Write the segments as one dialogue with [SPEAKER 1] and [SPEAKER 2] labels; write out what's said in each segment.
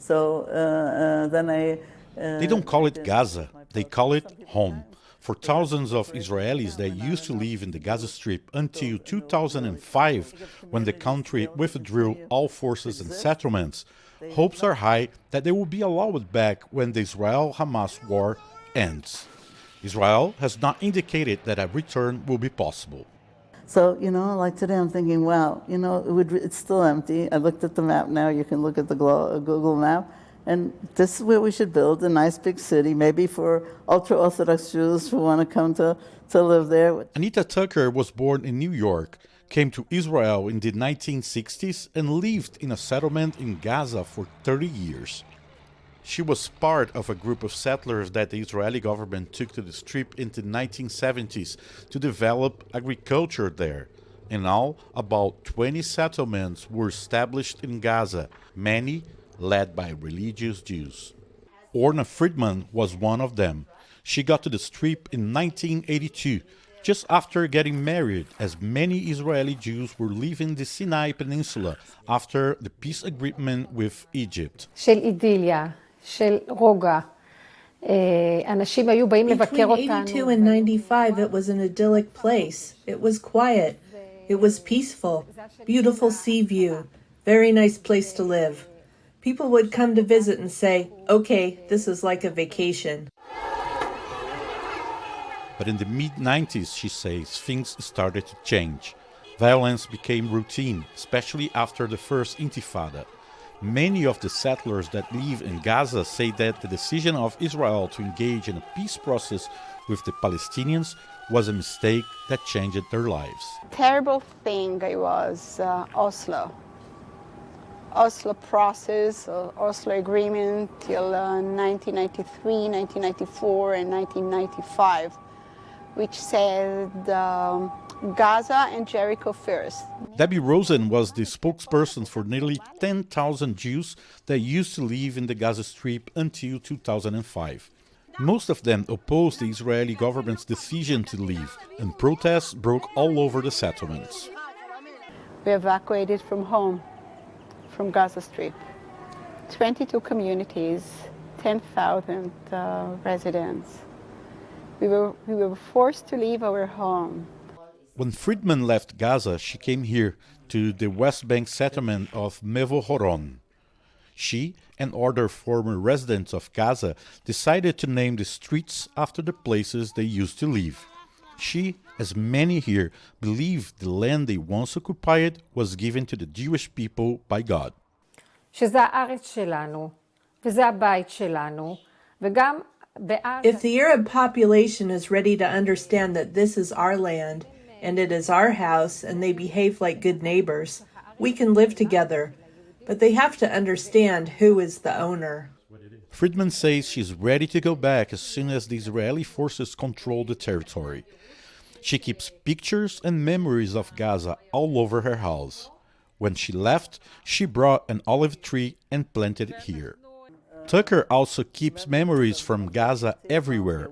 [SPEAKER 1] So then
[SPEAKER 2] They don't call it Gaza, they call it home. For thousands of Israelis that used to live in the Gaza Strip until 2005, when the country withdrew all forces and settlements, hopes are high that they will be allowed back when the Israel-Hamas war ends. Israel has not indicated that a return will be possible.
[SPEAKER 1] So, like today I'm thinking, wow, it's still empty. I looked at the map now, you can look at the Google map, and this is where we should build a nice big city, maybe for ultra-Orthodox Jews who want to come to live there.
[SPEAKER 2] Anita Tucker was born in New York, came to Israel in the 1960s and lived in a settlement in Gaza for 30 years. She was part of a group of settlers that the Israeli government took to the Strip in the 1970s to develop agriculture there. In all, about 20 settlements were established in Gaza, many led by religious Jews. Orna Friedman was one of them. She got to the Strip in 1982, just after getting married, as many Israeli Jews were leaving the Sinai Peninsula after the peace agreement with Egypt.
[SPEAKER 3] של אידיליה, של רוגע. אנשים היו באים לבקר אותנו.
[SPEAKER 4] Between 82 and 95, it was an idyllic place. It was quiet. It was peaceful. Beautiful sea view. Very nice place to live. People would come to visit and say, okay, this is like a vacation.
[SPEAKER 2] But in the mid-90s, she says, things started to change. Violence became routine, especially after the first Intifada. Many of the settlers that live in Gaza say that the decision of Israel to engage in a peace process with the Palestinians was a mistake that changed their lives.
[SPEAKER 5] Terrible thing it was Oslo. Oslo process, Oslo agreement till 1993, 1994 and 1995, which said Gaza and Jericho first.
[SPEAKER 2] Debbie Rosen was the spokesperson for nearly 10,000 Jews that used to live in the Gaza Strip until 2005. Most of them opposed the Israeli government's decision to leave, and protests broke all over the settlements.
[SPEAKER 5] We evacuated from home, from Gaza Strip. 22 communities, 10,000 residents. We were forced to leave our home.
[SPEAKER 2] When Friedman left Gaza, she came here to the West Bank settlement of Mevo Horon. She and other former residents of Gaza decided to name the streets after the places they used to live. She, as many here, believe the land they once occupied was given to the Jewish people by God.
[SPEAKER 3] שזה הארץ שלנו, וזה הבית שלנו, וגם
[SPEAKER 4] If the Arab population is ready to understand that this is our land, and it is our house, and they behave like good neighbors, we can live together. But they have to understand who is the owner.
[SPEAKER 2] Friedman says she's ready to go back as soon as the Israeli forces control the territory. She keeps pictures and memories of Gaza all over her house. When she left, she brought an olive tree and planted it here. Tucker also keeps memories from Gaza everywhere,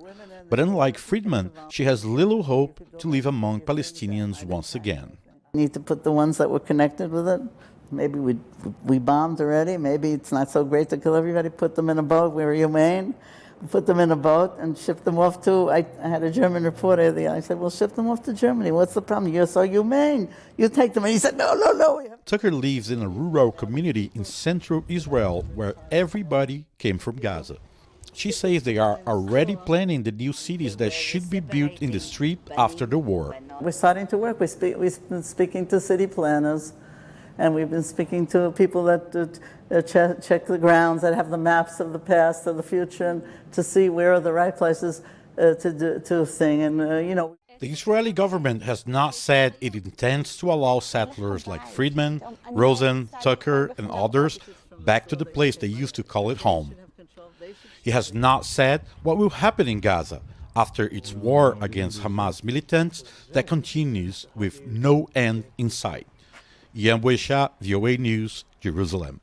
[SPEAKER 2] but unlike Friedman, she has little hope to live among Palestinians once again.
[SPEAKER 1] We need to put the ones that were connected with it. Maybe we bombed already. Maybe it's not so great to kill everybody. Put them in a boat. We're humane. Put them in a boat and ship them off to, I had a German reporter the other. I said, well, ship them off to Germany. What's the problem? You're so humane. You take them. And he said, no.
[SPEAKER 2] Tucker lives in a rural community in central Israel where everybody came from Gaza. She says they are already planning the new cities that should be built in the Strip after the war.
[SPEAKER 1] We're starting to work. We've been speaking to city planners, and we've been speaking to people that check the grounds, that have the maps of the past and the future, and to see where are the right places to sing. And
[SPEAKER 2] The Israeli government has not said it intends to allow settlers like Friedman, Rosen, Tucker, and others back to the place they used to call it home. He has not said what will happen in Gaza after its war against Hamas militants that continues with no end in sight. Ian Buesha, VOA News, Jerusalem.